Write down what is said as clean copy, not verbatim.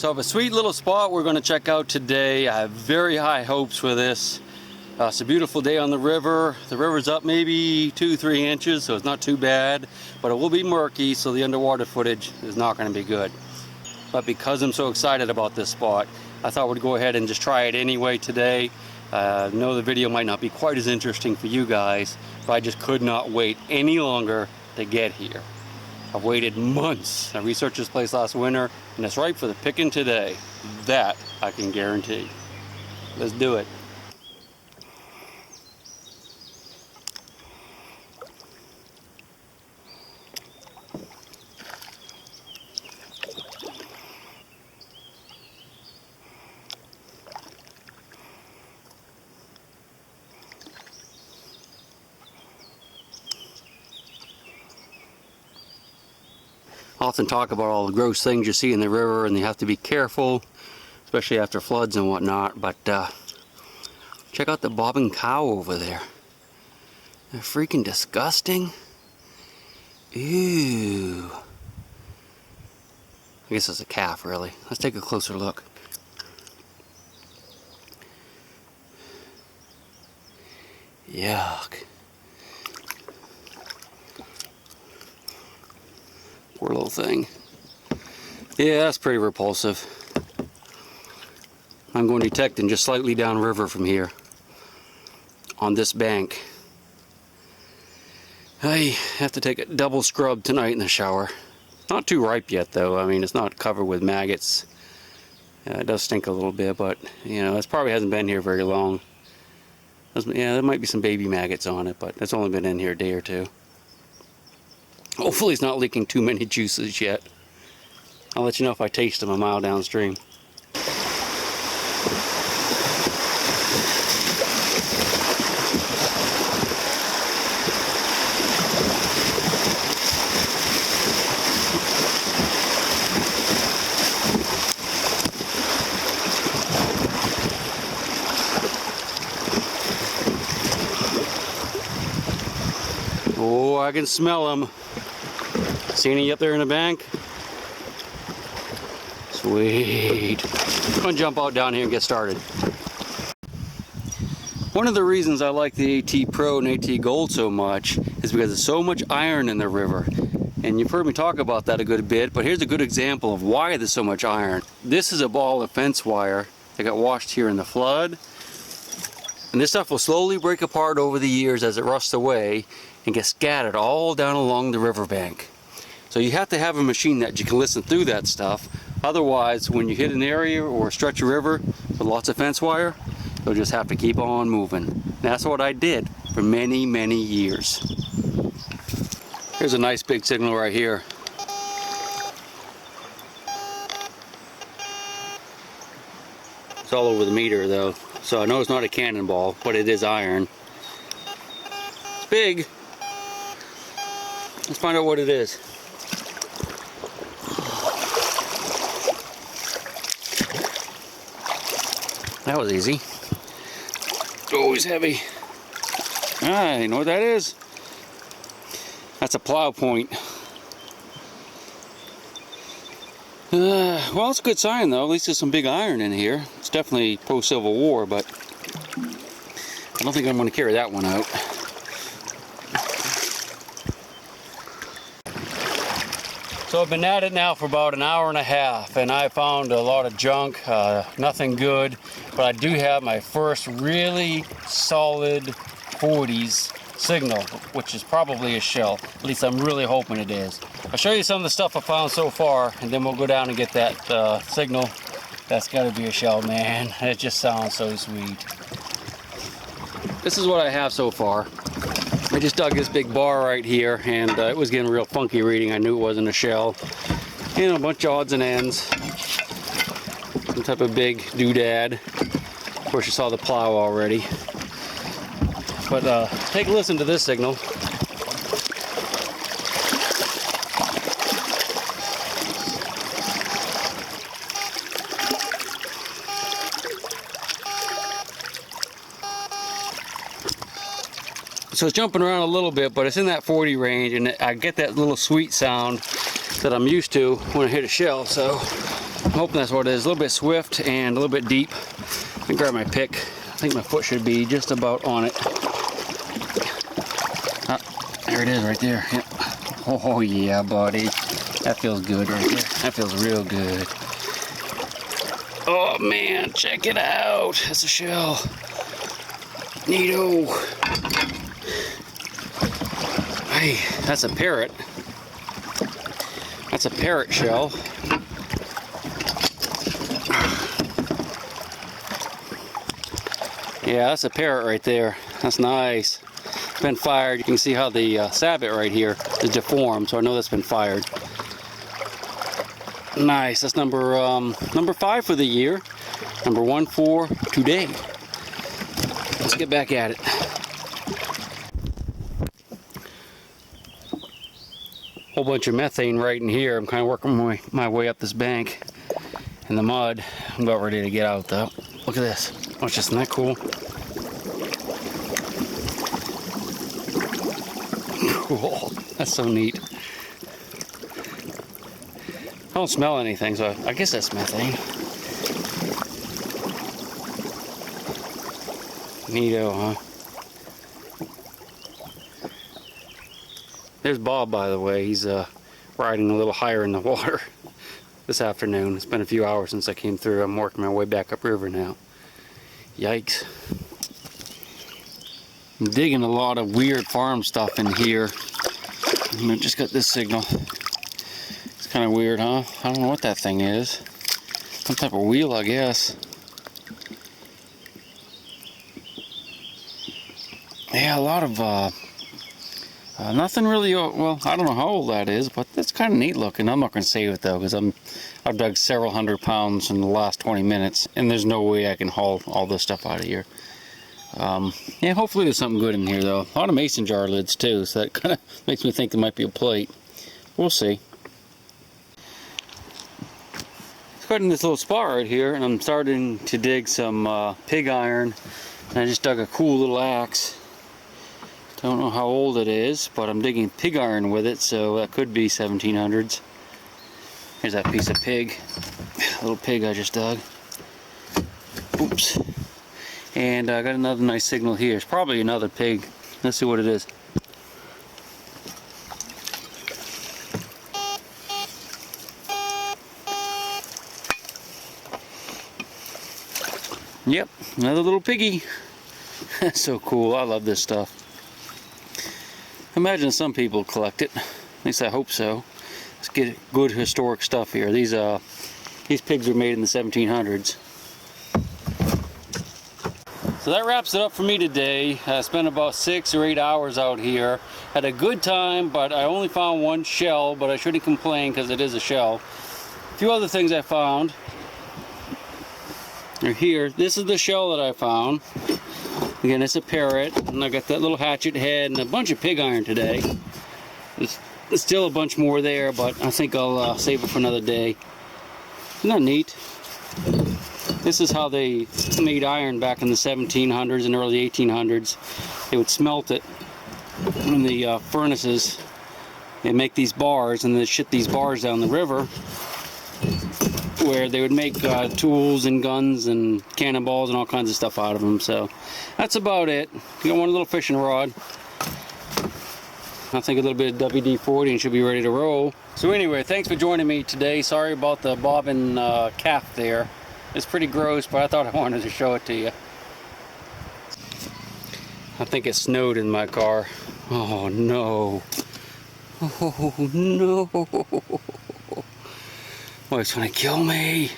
So I have a sweet little spot we're going to check out today. I have very high hopes for this. It's a beautiful day on the river. The river's up maybe 2-3 inches, so it's not too bad, but it will be murky, so the underwater footage is not going to be good. But because I'm so excited about this spot, I thought we'd go ahead and just try it anyway today. I know the video might not be quite as interesting for you guys, but I just could not wait any longer to get here. I've waited months. I researched this place last winter, and it's ripe for the picking today. That I can guarantee. Let's do it. I often talk about all the gross things you see in the river, and you have to be careful, especially after floods and whatnot, but check out the bobbing cow over there. They're freaking disgusting. Ew. I guess it's a calf, really. Let's take a closer look. Yuck. Poor little thing. Yeah, that's pretty repulsive. I'm going detecting just slightly downriver from here on this bank. I have to take a double scrub tonight in the shower. Not too ripe yet though. I mean, it's not covered with maggots. It does stink a little bit, but you know, it probably hasn't been here very long. Yeah, there might be some baby maggots on it, but it's only been in here a day or two. Hopefully it's not leaking too many juices yet. I'll let you know if I taste them a mile downstream. Oh, I can smell them. See any up there in the bank? Sweet. I'm gonna jump out down here and get started. One of the reasons I like the AT Pro and AT Gold so much is because there's so much iron in the river. And you've heard me talk about that a good bit, but here's a good example of why there's so much iron. This is a ball of fence wire that got washed here in the flood. And this stuff will slowly break apart over the years as it rusts away and get scattered all down along the riverbank. So you have to have a machine that you can listen through that stuff. Otherwise, when you hit an area or stretch a river with lots of fence wire, you'll just have to keep on moving. And that's what I did for many, many years. Here's a nice big signal right here. It's all over the meter though. So I know it's not a cannonball, but it is iron. It's big. Let's find out what it is. That was easy. Always heavy. Ah, you know what that is? That's a plow point. Well, it's a good sign though. At least there's some big iron in here. It's definitely post-Civil War, but I don't think I'm going to carry that one out. So I've been at it now for about an hour and a half, and I found a lot of junk, nothing good, but I do have my first really solid 40s signal, which is probably a shell. At least I'm really hoping it is. I'll show you some of the stuff I found so far, and then we'll go down and get that signal. That's got to be a shell, man. It just sounds so sweet. This is what I have so far. I just dug this big bar right here, and it was getting a real funky reading. I knew it wasn't a shell. And a bunch of odds and ends. Some type of big doodad. Of course, you saw the plow already. But take a listen to this signal. So it's jumping around a little bit, but it's in that 40 range, and I get that little sweet sound that I'm used to when I hit a shell. So I'm hoping that's what it is. A little bit swift and a little bit deep. Let me grab my pick. I think my foot should be just about on it. Ah, there it is right there. Yep. Oh yeah, buddy. That feels good right there. That feels real good. Oh man, check it out. That's a shell. Neato. Hey, that's a parrot. That's a parrot shell. Yeah, that's a parrot right there. That's nice. It's been fired. You can see how the sabot right here is deformed, so I know that's been fired. Nice. That's number 5 for the year. Number 1 for today. Let's get back at it. Whole bunch of methane right in here. I'm kind of working my way up this bank in the mud. I'm about ready to get out though. Look at this. Oh, it's just isn't that cool? Cool. That's so neat. I don't smell anything, so I guess that's methane. Neato, huh? There's Bob, by the way. He's riding a little higher in the water this afternoon. It's been a few hours since I came through. I'm working my way back upriver now. Yikes. I'm digging a lot of weird farm stuff in here. I just got this signal. It's kind of weird, huh? I don't know what that thing is. Some type of wheel, I guess. Yeah, a lot of nothing really. Well, I don't know how old that is, but that's kind of neat looking. I'm not going to save it though, because I've dug several hundred pounds in the last 20 minutes, and there's no way I can haul all this stuff out of here. Yeah, hopefully there's something good in here though. A lot of mason jar lids too, so that kind of makes me think there might be a plate. We'll see. It's got in this little spot right here, and I'm starting to dig some pig iron. And I just dug a cool little axe. Don't know how old it is, but I'm digging pig iron with it, so that could be 1700s. Here's that piece of pig. Little pig I just dug. Oops. And I got another nice signal here. It's probably another pig. Let's see what it is. Yep, another little piggy. That's so cool. I love this stuff. Imagine some people collect it. At least I hope so. Let's get good historic stuff here. These pigs were made in the 1700s. So that wraps it up for me today. I spent about 6 or 8 hours out here. Had a good time, but I only found one shell, but I shouldn't complain because it is a shell. A few other things I found are here. This is the shell that I found. Again, it's a parrot, and I got that little hatchet head and a bunch of pig iron today. There's still a bunch more there, but I think I'll save it for another day. Isn't that neat? This is how they made iron back in the 1700s and early 1800s. They would smelt it in the furnaces and make these bars, and then ship these bars down the river, where they would make tools and guns and cannonballs and all kinds of stuff out of them. So that's about it. You got one little fishing rod. I think a little bit of WD-40 and should be ready to roll. So anyway, thanks for joining me today. Sorry about the bobbin calf there. It's pretty gross, but I thought I wanted to show it to you. I think it snowed in my car. Oh no. Oh no. Oh, it's gonna kill me.